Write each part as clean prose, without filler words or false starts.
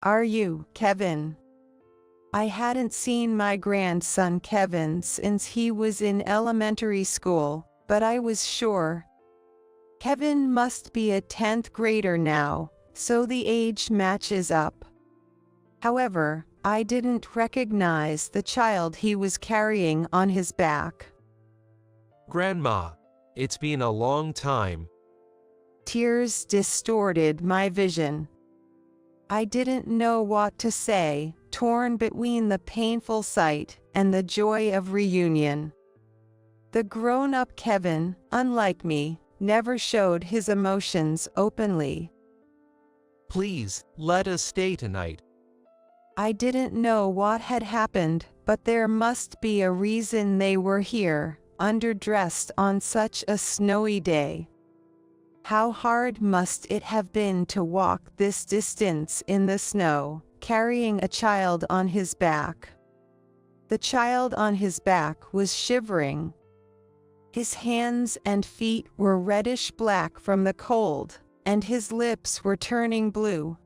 Are you, Kevin? I hadn't seen my grandson Kevin since he was in elementary school, but I was sure. Kevin must be a 10th grader now, so the age matches up. However, I didn't recognize the child he was carrying on his back. Grandma, it's been a long time. Tears distorted my vision. I didn't know what to say, torn between the painful sight and the joy of reunion. The grown-up Kevin, unlike me, never showed his emotions openly. Please, let us stay tonight. I didn't know what had happened, but there must be a reason they were here, underdressed on such a snowy day. How hard must it have been to walk this distance in the snow, carrying a child on his back? The child on his back was shivering. His hands and feet were reddish-black from the cold, and his lips were turning blue.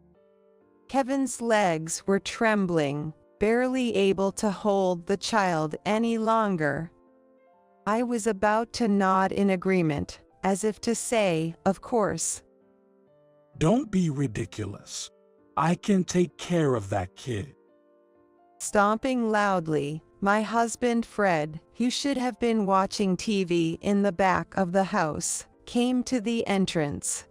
Kevin's legs were trembling, barely able to hold the child any longer. I was about to nod in agreement, as if to say, of course. Don't be ridiculous. I can take care of that kid. Stomping loudly, my husband Fred, who should have been watching TV in the back of the house, came to the entrance.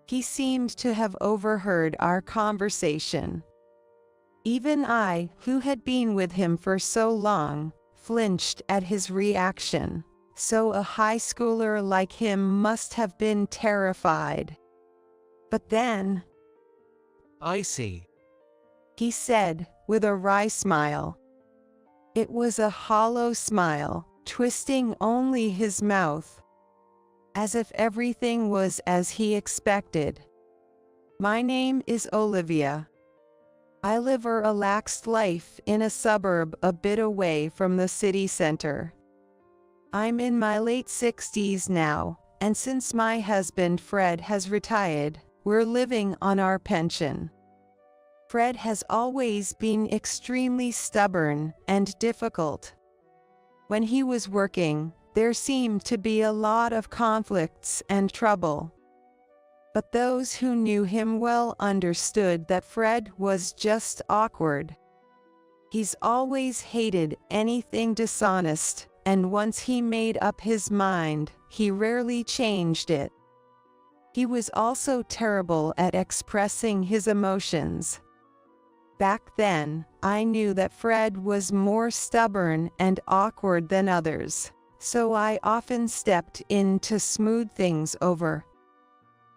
He seemed to have overheard our conversation. Even I, who had been with him for so long, flinched at his reaction, so a high schooler like him must have been terrified. But then, I see, he said, with a wry smile. It was a hollow smile, twisting only his mouth, as if everything was as he expected. My name is Olivia. I live a relaxed life in a suburb a bit away from the city center. I'm in my late 60s now, and since my husband Fred has retired, we're living on our pension. Fred has always been extremely stubborn and difficult. When he was working, there seemed to be a lot of conflicts and trouble. But those who knew him well understood that Fred was just awkward. He's always hated anything dishonest, and once he made up his mind, he rarely changed it. He was also terrible at expressing his emotions. Back then, I knew that Fred was more stubborn and awkward than others, so I often stepped in to smooth things over.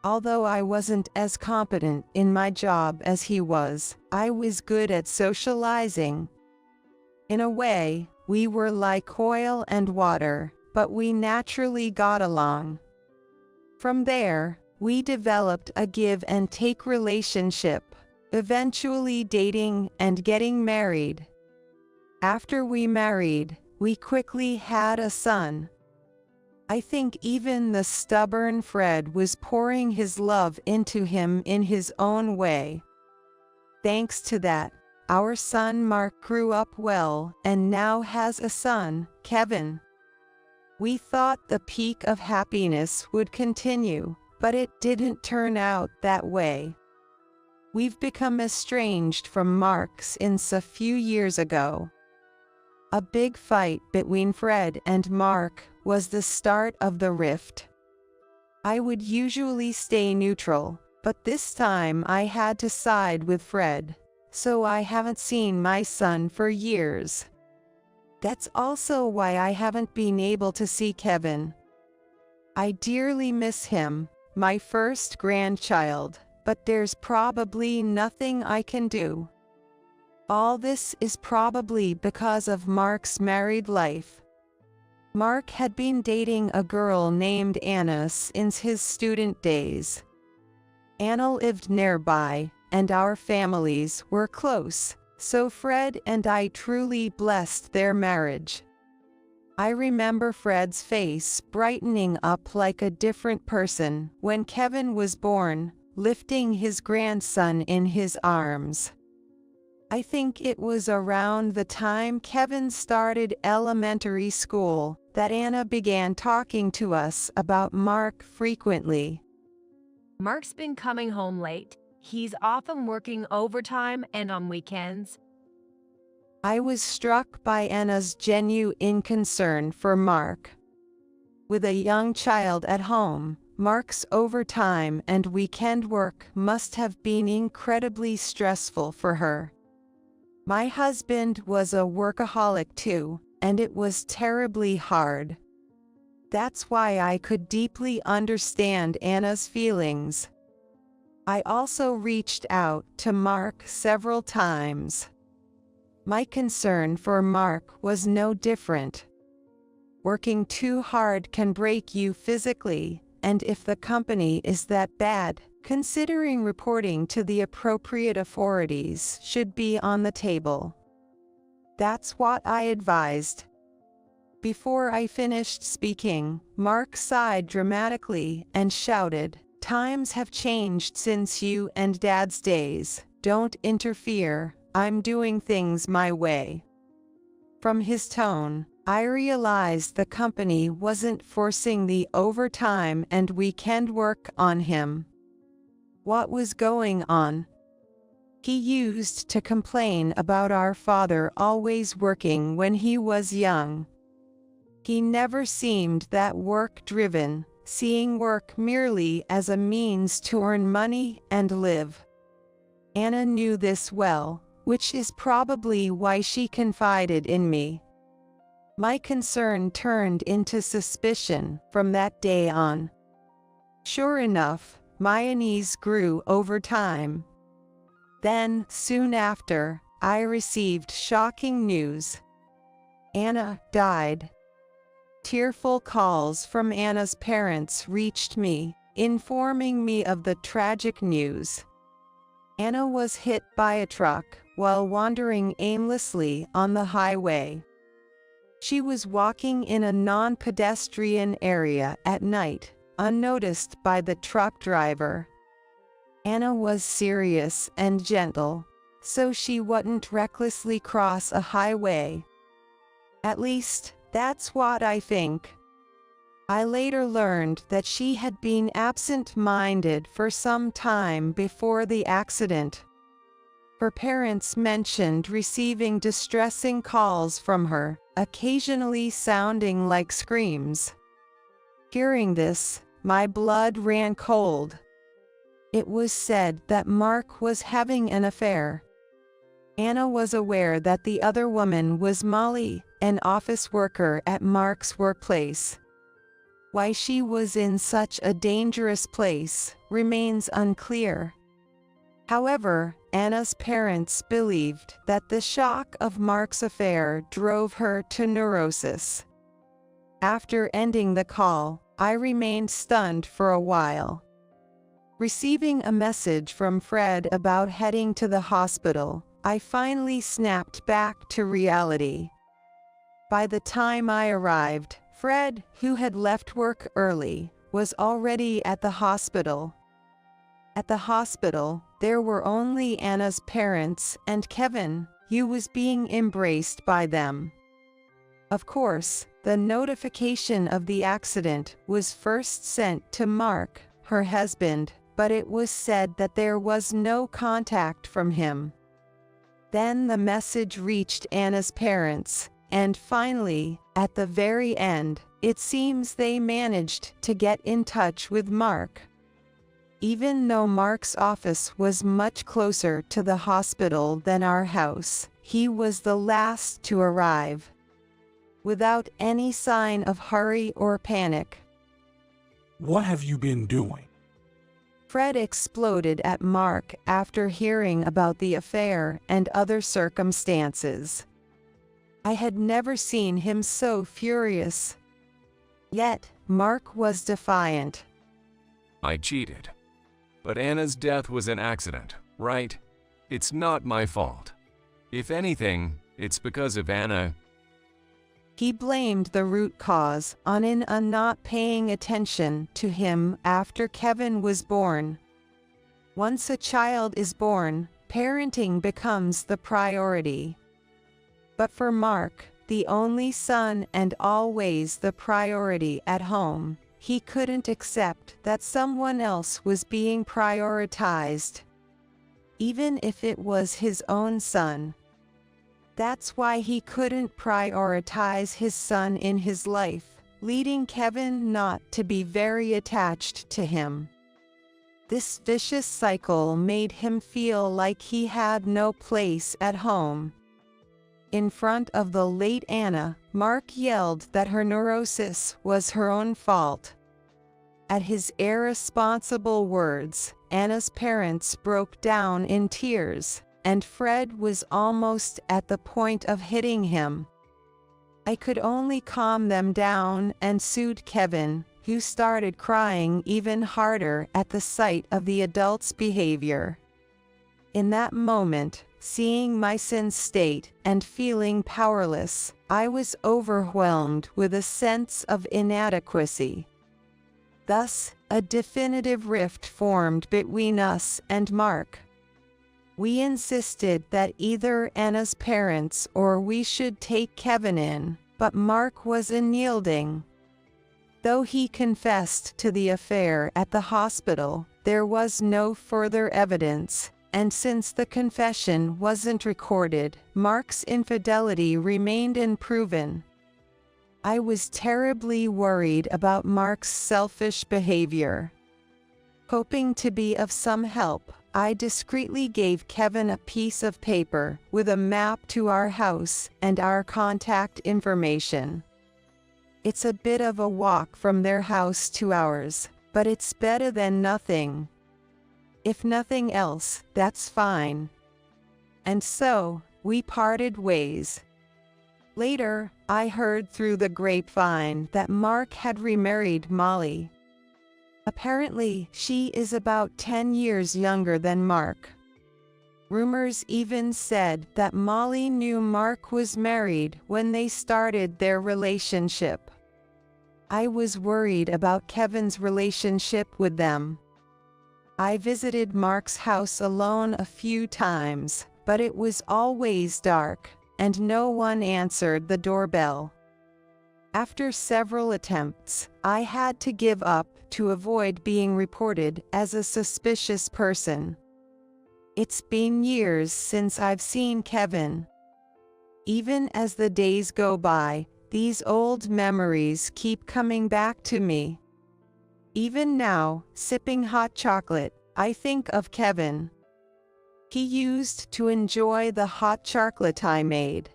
Although I wasn't as competent in my job as he was, I was good at socializing. In a way, we were like oil and water, but we naturally got along. From there, we developed a give-and-take relationship, eventually dating and getting married. After we married, we quickly had a son. I think even the stubborn Fred was pouring his love into him in his own way. Thanks to that, our son Mark grew up well and now has a son, Kevin. We thought the peak of happiness would continue, but it didn't turn out that way. We've become estranged from Mark since a few years ago. A big fight between Fred and Mark was the start of the rift. I would usually stay neutral, but this time I had to side with Fred, so I haven't seen my son for years. That's also why I haven't been able to see Kevin. I dearly miss him, my first grandchild, but there's probably nothing I can do. All this is probably because of Mark's married life. Mark had been dating a girl named Anna since his student days. Anna lived nearby, and our families were close, so Fred and I truly blessed their marriage. I remember Fred's face brightening up like a different person when Kevin was born, lifting his grandson in his arms. I think it was around the time Kevin started elementary school that Anna began talking to us about Mark frequently. Mark's been coming home late. He's often working overtime and on weekends. I was struck by Anna's genuine concern for Mark. With a young child at home, Mark's overtime and weekend work must have been incredibly stressful for her. My husband was a workaholic too, and it was terribly hard. That's why I could deeply understand Anna's feelings. I also reached out to Mark several times. My concern for Mark was no different. Working too hard can break you physically, and if the company is that bad, considering reporting to the appropriate authorities should be on the table. That's what I advised. Before I finished speaking, Mark sighed dramatically and shouted, "Times have changed since you and Dad's days. Don't interfere. I'm doing things my way." From his tone, I realized the company wasn't forcing the overtime and weekend work on him. What was going on? He used to complain about our father always working when he was young. He never seemed that work-driven, seeing work merely as a means to earn money and live. Anna knew this well, which is probably why she confided in me. My concern turned into suspicion from that day on. Sure enough, my unease grew over time. Then, soon after, I received shocking news. Anna died. Tearful calls from Anna's parents reached me, informing me of the tragic news. Anna was hit by a truck while wandering aimlessly on the highway. She was walking in a non-pedestrian area at night, unnoticed by the truck driver. Anna was serious and gentle, so she wouldn't recklessly cross a highway. At least, that's what I think. I later learned that she had been absent-minded for some time before the accident. Her parents mentioned receiving distressing calls from her, occasionally sounding like screams. Hearing this, my blood ran cold. It was said that Mark was having an affair. Anna was aware that the other woman was Molly, an office worker at Mark's workplace. Why she was in such a dangerous place remains unclear. However, Anna's parents believed that the shock of Mark's affair drove her to neurosis. After ending the call, I remained stunned for a while. Receiving a message from Fred about heading to the hospital, I finally snapped back to reality. By the time I arrived, Fred, who had left work early, was already at the hospital. At the hospital, there were only Anna's parents and Kevin, who was being embraced by them. Of course, the notification of the accident was first sent to Mark, her husband, but it was said that there was no contact from him. Then the message reached Anna's parents, and finally, at the very end, it seems they managed to get in touch with Mark. Even though Mark's office was much closer to the hospital than our house, he was the last to arrive. Without any sign of hurry or panic. What have you been doing? Fred exploded at Mark after hearing about the affair and other circumstances. I had never seen him so furious. Yet, Mark was defiant. I cheated. But Anna's death was an accident, right? It's not my fault. If anything, it's because of Anna. He blamed the root cause on Anna not paying attention to him after Kevin was born. Once a child is born, parenting becomes the priority. But for Mark, the only son and always the priority at home, he couldn't accept that someone else was being prioritized, even if it was his own son. That's why he couldn't prioritize his son in his life, leading Kevin not to be very attached to him. This vicious cycle made him feel like he had no place at home. In front of the late Anna, Mark yelled that her neurosis was her own fault. At his irresponsible words, Anna's parents broke down in tears, and Fred was almost at the point of hitting him. I could only calm them down and soothe Kevin, who started crying even harder at the sight of the adults' behavior. In that moment, seeing my son's state and feeling powerless, I was overwhelmed with a sense of inadequacy. Thus, a definitive rift formed between us and Mark. We insisted that either Anna's parents or we should take Kevin in, but Mark was unyielding. Though he confessed to the affair at the hospital, there was no further evidence, and since the confession wasn't recorded, Mark's infidelity remained unproven. I was terribly worried about Mark's selfish behavior. Hoping to be of some help, I discreetly gave Kevin a piece of paper with a map to our house and our contact information. It's a bit of a walk from their house to ours, but it's better than nothing. If nothing else, that's fine. And so, we parted ways. Later, I heard through the grapevine that Mark had remarried Molly. Apparently, she is about 10 years younger than Mark. Rumors even said that Molly knew Mark was married when they started their relationship. I was worried about Kevin's relationship with them. I visited Mark's house alone a few times, but it was always dark, and no one answered the doorbell. After several attempts, I had to give up to avoid being reported as a suspicious person. It's been years since I've seen Kevin. Even as the days go by, these old memories keep coming back to me. Even now, sipping hot chocolate, I think of Kevin. He used to enjoy the hot chocolate I made.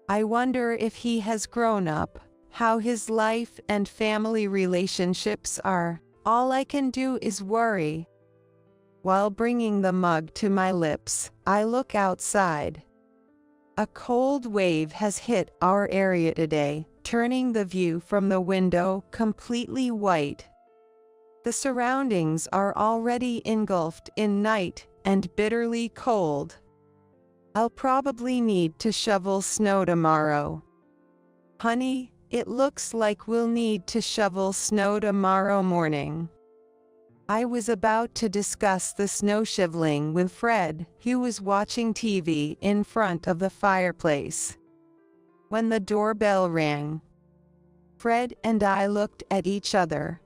I wonder if he has grown up, how his life and family relationships are. All I can do is worry. While bringing the mug to my lips, I look outside. A cold wave has hit our area today, turning the view from the window completely white. The surroundings are already engulfed in night and bitterly cold. I'll probably need to shovel snow tomorrow. Honey, it looks like we'll need to shovel snow tomorrow morning. I was about to discuss the snow shoveling with Fred, who was watching TV in front of the fireplace, when the doorbell rang. Fred and I looked at each other.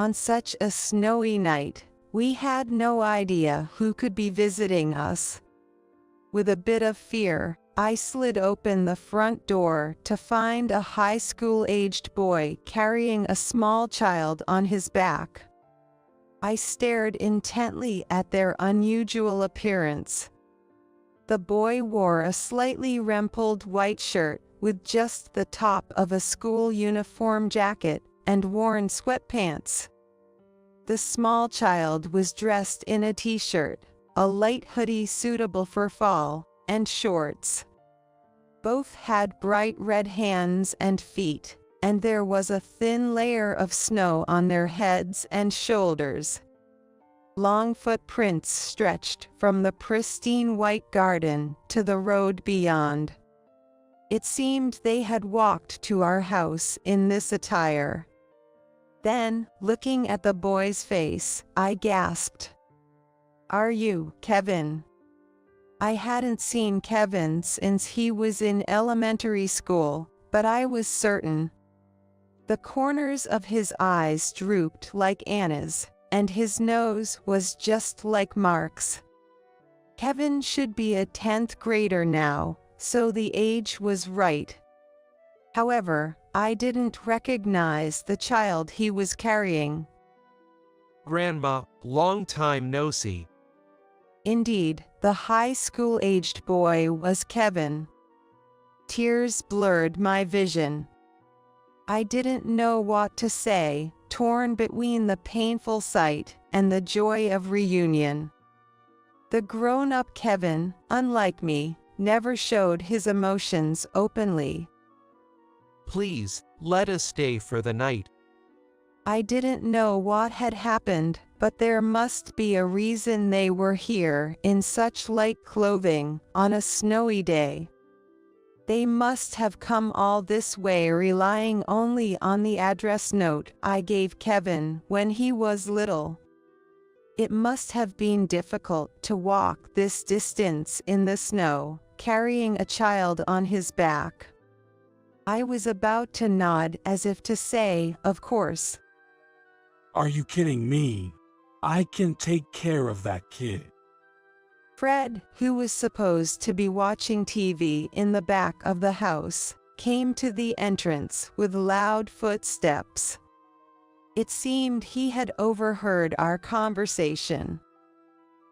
On such a snowy night, we had no idea who could be visiting us. With a bit of fear, I slid open the front door to find a high school-aged boy carrying a small child on his back. I stared intently at their unusual appearance. The boy wore a slightly rumpled white shirt with just the top of a school uniform jacket and worn sweatpants. The small child was dressed in a t-shirt, a light hoodie suitable for fall, and shorts. Both had bright red hands and feet, and there was a thin layer of snow on their heads and shoulders. Long footprints stretched from the pristine white garden to the road beyond. It seemed they had walked to our house in this attire. Then, looking at the boy's face, I gasped. Are you, Kevin? I hadn't seen Kevin since he was in elementary school, but I was certain. The corners of his eyes drooped like Anna's, and his nose was just like Mark's. Kevin should be a 10th grader now, so the age was right. However, I didn't recognize the child he was carrying. Grandma, long time no see. Indeed, the high school-aged boy was Kevin. Tears blurred my vision. I didn't know what to say, torn between the painful sight and the joy of reunion. The grown-up Kevin, unlike me, never showed his emotions openly. Please, let us stay for the night. I didn't know what had happened, but there must be a reason they were here in such light clothing on a snowy day. They must have come all this way relying only on the address note I gave Kevin when he was little. It must have been difficult to walk this distance in the snow, carrying a child on his back. I was about to nod as if to say, of course. Are you kidding me? I can take care of that kid. Fred, who was supposed to be watching TV in the back of the house, came to the entrance with loud footsteps. It seemed he had overheard our conversation.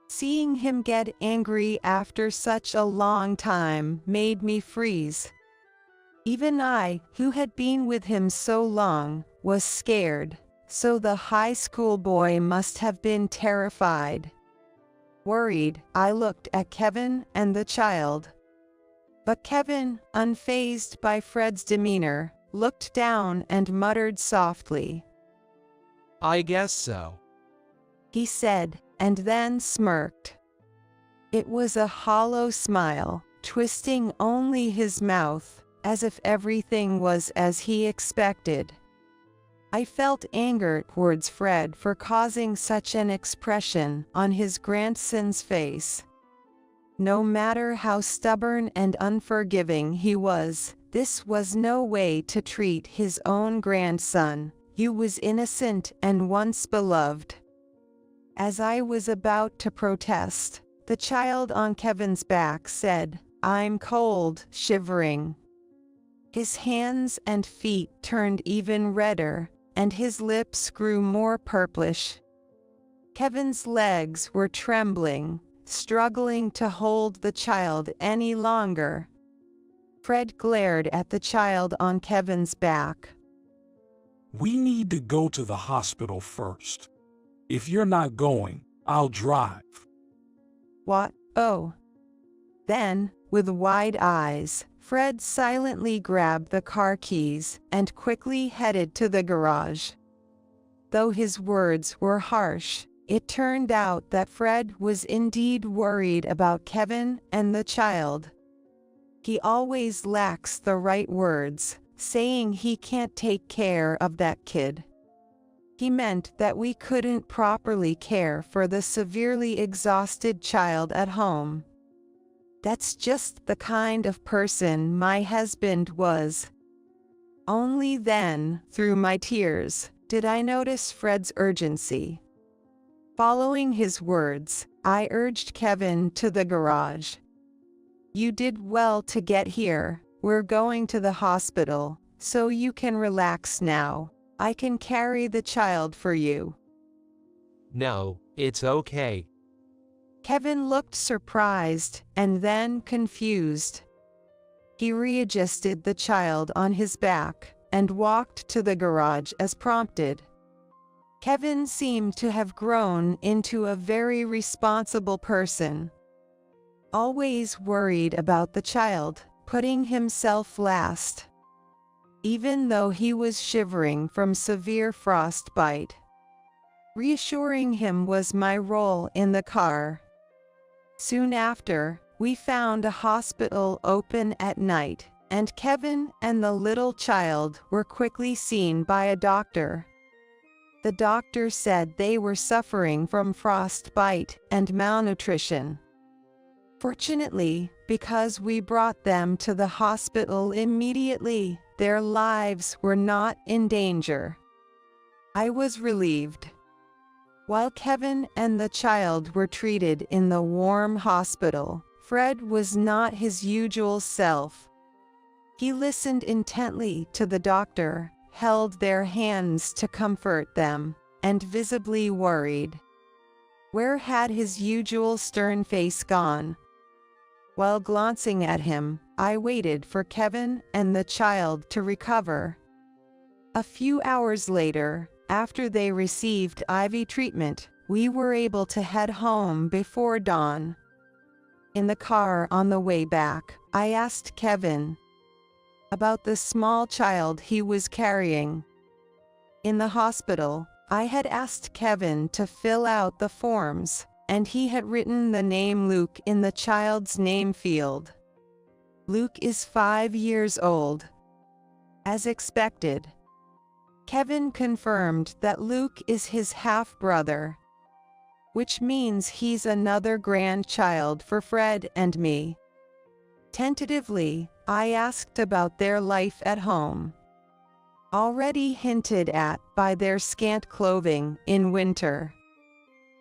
Seeing him get angry after such a long time made me freeze. Even I, who had been with him so long, was scared, so the high school boy must have been terrified. Worried, I looked at Kevin and the child. But Kevin, unfazed by Fred's demeanor, looked down and muttered softly. I guess so. He said, and then smirked. It was a hollow smile, twisting only his mouth, as if everything was as he expected. I felt anger towards Fred for causing such an expression on his grandson's face. No matter how stubborn and unforgiving he was, this was no way to treat his own grandson, who was innocent and once beloved. As I was about to protest, the child on Kevin's back said, "I'm cold," shivering. His hands and feet turned even redder, and his lips grew more purplish. Kevin's legs were trembling, struggling to hold the child any longer. Fred glared at the child on Kevin's back. We need to go to the hospital first. If you're not going, I'll drive. What? Oh. Then, with wide eyes, Fred silently grabbed the car keys and quickly headed to the garage. Though his words were harsh, it turned out that Fred was indeed worried about Kevin and the child. He always lacks the right words, saying he can't take care of that kid. He meant that we couldn't properly care for the severely exhausted child at home. That's just the kind of person my husband was. Only then, through my tears, did I notice Fred's urgency. Following his words, I urged Kevin to the garage. You did well to get here. We're going to the hospital, so you can relax now. I can carry the child for you. No, it's okay. Kevin looked surprised and then confused. He readjusted the child on his back and walked to the garage as prompted. Kevin seemed to have grown into a very responsible person. Always worried about the child, putting himself last. Even though he was shivering from severe frostbite. Reassuring him was my role in the car. Soon after, we found a hospital open at night, and Kevin and the little child were quickly seen by a doctor. The doctor said they were suffering from frostbite and malnutrition. Fortunately, because we brought them to the hospital immediately, their lives were not in danger. I was relieved. While Kevin and the child were treated in the warm hospital, Fred was not his usual self. He listened intently to the doctor, held their hands to comfort them, and visibly worried. Where had his usual stern face gone? While glancing at him, I waited for Kevin and the child to recover. A few hours later, after they received IV treatment, we were able to head home before dawn. In the car on the way back, I asked Kevin about the small child he was carrying. In the hospital, I had asked Kevin to fill out the forms, and he had written the name Luke in the child's name field. Luke is 5 years old. As expected, Kevin confirmed that Luke is his half-brother, which means he's another grandchild for Fred and me. Tentatively, I asked about their life at home, already hinted at by their scant clothing in winter.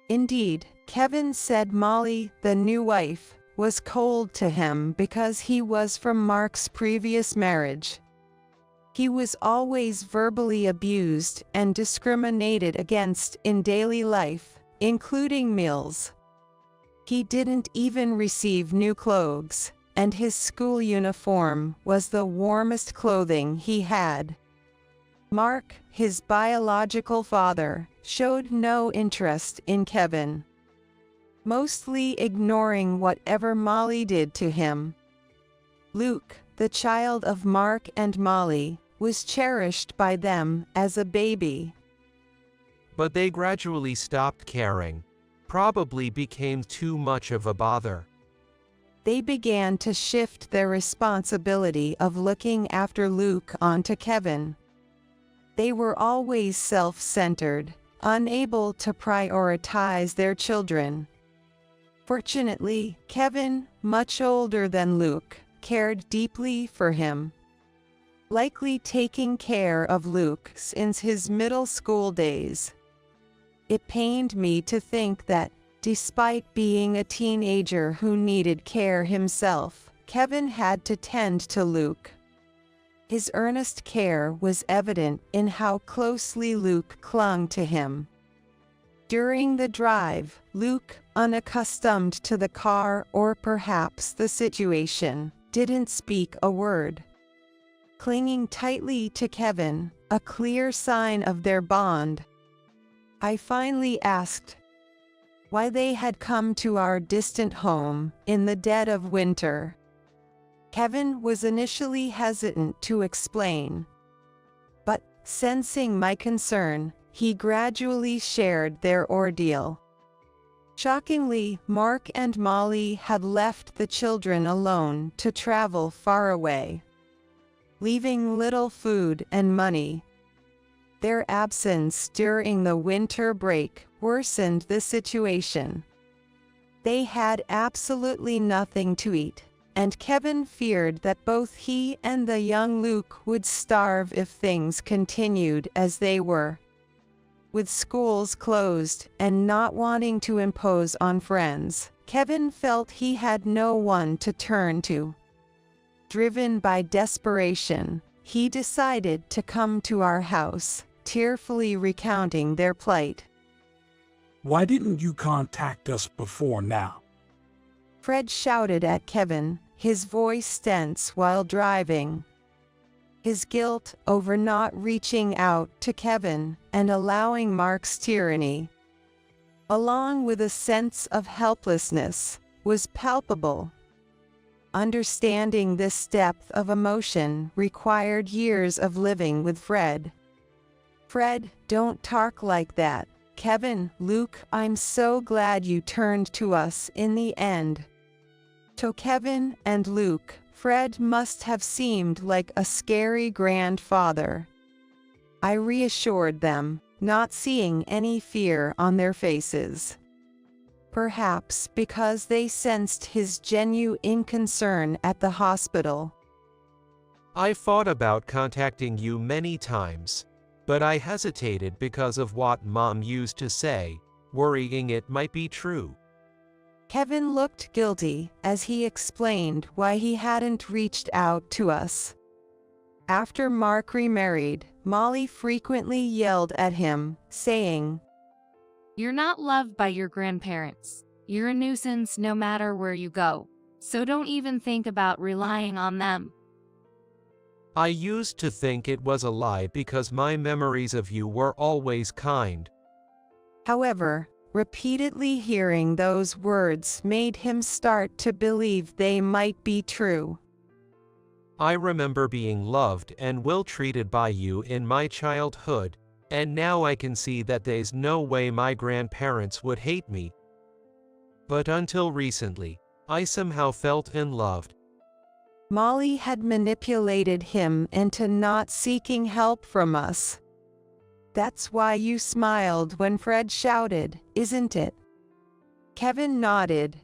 Indeed, Kevin said Molly, the new wife, was cold to him because he was from Mark's previous marriage. He was always verbally abused and discriminated against in daily life, including meals. He didn't even receive new clothes, and his school uniform was the warmest clothing he had. Mark, his biological father, showed no interest in Kevin, mostly ignoring whatever Molly did to him. Luke, the child of Mark and Molly, was cherished by them as a baby. But they gradually stopped caring. Probably became too much of a bother. They began to shift their responsibility of looking after Luke onto Kevin. They were always self-centered, unable to prioritize their children. Fortunately, Kevin, much older than Luke, cared deeply for him, likely taking care of Luke since his middle school days. It pained me to think that, despite being a teenager who needed care himself, Kevin had to tend to Luke. His earnest care was evident in how closely Luke clung to him. During the drive, Luke, unaccustomed to the car or perhaps the situation, didn't speak a word. Clinging tightly to Kevin, a clear sign of their bond, I finally asked why they had come to our distant home in the dead of winter. Kevin was initially hesitant to explain, but, sensing my concern, he gradually shared their ordeal. Shockingly, Mark and Molly had left the children alone to travel far away, leaving little food and money. Their absence during the winter break worsened the situation. They had absolutely nothing to eat, and Kevin feared that both he and the young Luke would starve if things continued as they were. With schools closed and not wanting to impose on friends, Kevin felt he had no one to turn to. Driven by desperation, he decided to come to our house, tearfully recounting their plight. Why didn't you contact us before now? Fred shouted at Kevin, his voice tense while driving. His guilt over not reaching out to Kevin and allowing Mark's tyranny, along with a sense of helplessness, was palpable. Understanding this depth of emotion required years of living with Fred. Fred, don't talk like that. Kevin, Luke, I'm so glad you turned to us in the end. To Kevin and Luke, Fred must have seemed like a scary grandfather. I reassured them, not seeing any fear on their faces. Perhaps because they sensed his genuine concern at the hospital. I thought about contacting you many times, but I hesitated because of what Mom used to say, worrying it might be true. Kevin looked guilty as he explained why he hadn't reached out to us. After Mark remarried, Molly frequently yelled at him, saying, "You're not loved by your grandparents. You're a nuisance no matter where you go. So don't even think about relying on them." I used to think it was a lie because my memories of you were always kind. However, repeatedly hearing those words made him start to believe they might be true. I remember being loved and well treated by you in my childhood, and now I can see that there's no way my grandparents would hate me. But until recently, I somehow felt unloved. Molly had manipulated him into not seeking help from us. That's why you smiled when Fred shouted, isn't it? Kevin nodded.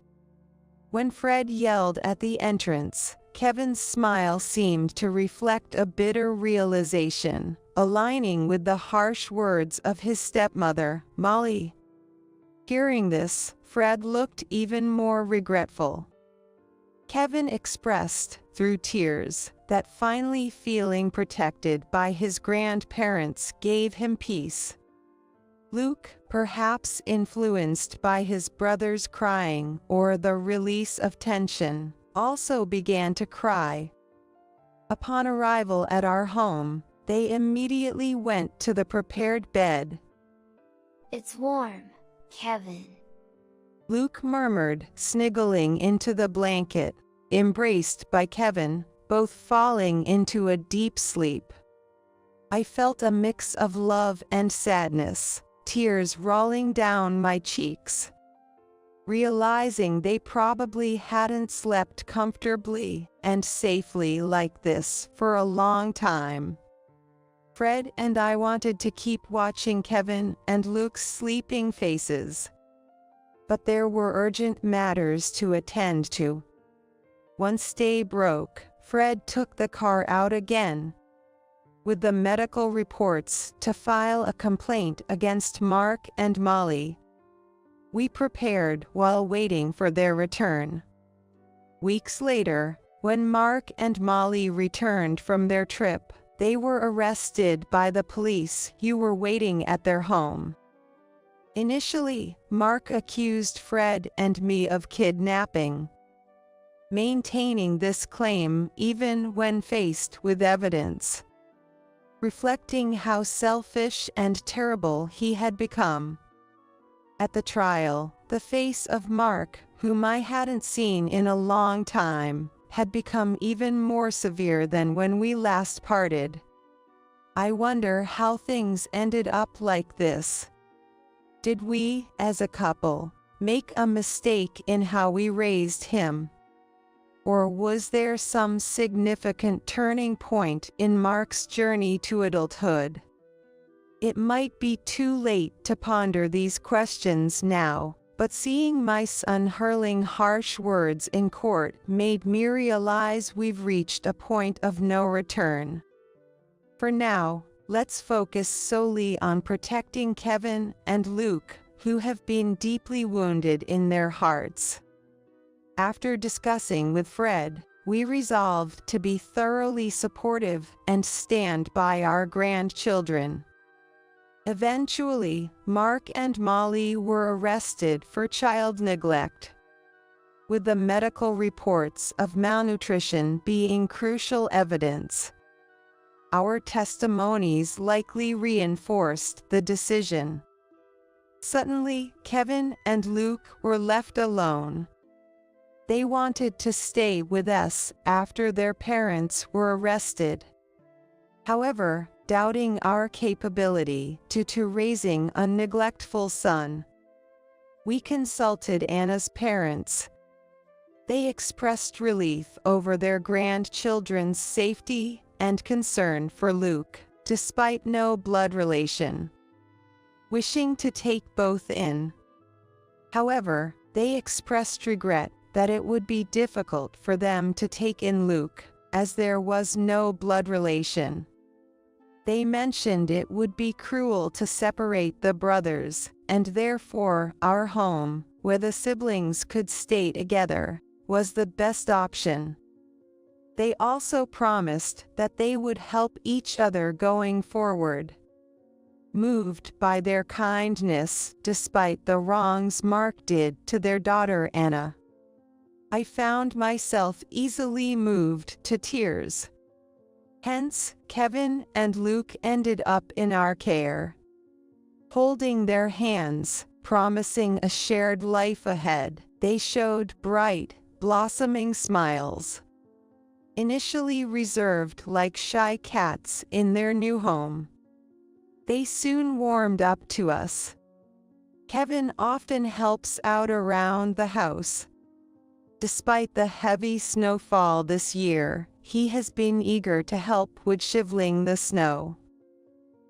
When Fred yelled at the entrance, Kevin's smile seemed to reflect a bitter realization, aligning with the harsh words of his stepmother, Molly. Hearing this, Fred looked even more regretful. Kevin expressed, through tears, that finally feeling protected by his grandparents gave him peace. Luke, perhaps influenced by his brother's crying or the release of tension, also began to cry. Upon arrival at our home, they immediately went to the prepared bed. "It's warm, Kevin," Luke murmured, sniggling into the blanket, embraced by Kevin, both falling into a deep sleep. I felt a mix of love and sadness, tears rolling down my cheeks. Realizing they probably hadn't slept comfortably and safely like this for a long time. Fred and I wanted to keep watching Kevin and Luke's sleeping faces. But there were urgent matters to attend to. Once day broke, Fred took the car out again, with the medical reports to file a complaint against Mark and Molly. We prepared while waiting for their return. Weeks later, when Mark and Molly returned from their trip, they were arrested by the police who were waiting at their home. Initially, Mark accused Fred and me of kidnapping, maintaining this claim even when faced with evidence, reflecting how selfish and terrible he had become. At the trial, the face of Mark, whom I hadn't seen in a long time, had become even more severe than when we last parted. I wonder how things ended up like this. Did we, as a couple, make a mistake in how we raised him? Or was there some significant turning point in Mark's journey to adulthood? It might be too late to ponder these questions now, but seeing my son hurling harsh words in court made me realize we've reached a point of no return. For now, let's focus solely on protecting Kevin and Luke, who have been deeply wounded in their hearts. After discussing with Fred, we resolved to be thoroughly supportive and stand by our grandchildren. Eventually, Mark and Molly were arrested for child neglect, with the medical reports of malnutrition being crucial evidence. Our testimonies likely reinforced the decision. Suddenly, Kevin and Luke were left alone. They wanted to stay with us after their parents were arrested. However, doubting our capability to raising a neglectful son, we consulted Anna's parents. They expressed relief over their grandchildren's safety and concern for Luke, despite no blood relation. wishing to take both in. However, they expressed regret that it would be difficult for them to take in Luke, as there was no blood relation. They mentioned it would be cruel to separate the brothers, and therefore our home, where the siblings could stay together, was the best option. They also promised that they would help each other going forward. Moved by their kindness despite the wrongs Mark did to their daughter Anna, I found myself easily moved to tears. Hence, Kevin and Luke ended up in our care. Holding their hands, promising a shared life ahead, they showed bright, blossoming smiles. Initially reserved like shy cats in their new home, they soon warmed up to us. Kevin often helps out around the house. Despite the heavy snowfall this year, he has been eager to help with shoveling the snow.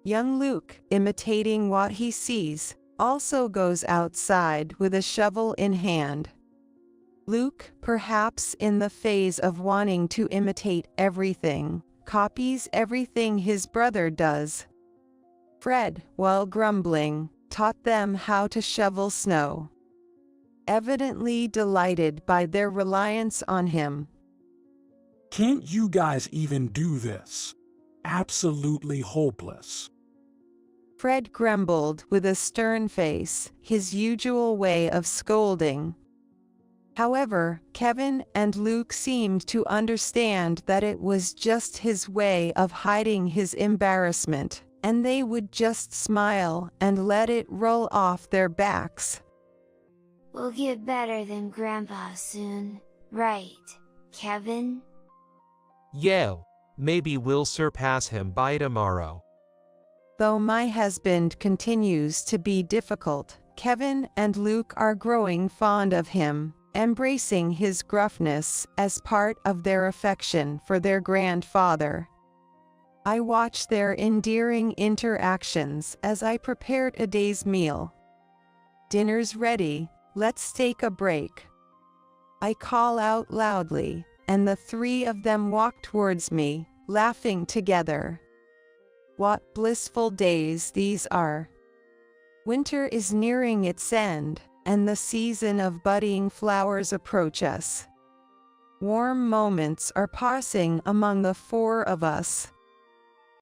Young Luke, imitating what he sees, also goes outside with a shovel in hand. Luke, perhaps in the phase of wanting to imitate everything, copies everything his brother does. Fred, while grumbling, taught them how to shovel snow, evidently delighted by their reliance on him. Can't you guys even do this? Absolutely hopeless. Fred grumbled with a stern face, his usual way of scolding. However, Kevin and Luke seemed to understand that it was just his way of hiding his embarrassment, and they would just smile and let it roll off their backs. We'll get better than Grandpa soon, right, Kevin? Yeah, maybe we'll surpass him by tomorrow. Though my husband continues to be difficult, Kevin and Luke are growing fond of him, embracing his gruffness as part of their affection for their grandfather. I watch their endearing interactions as I prepared a day's meal. Dinner's ready, let's take a break. I call out loudly, and the three of them walk towards me, laughing together. What blissful days these are! Winter is nearing its end, and the season of budding flowers approach us. Warm moments are passing among the four of us.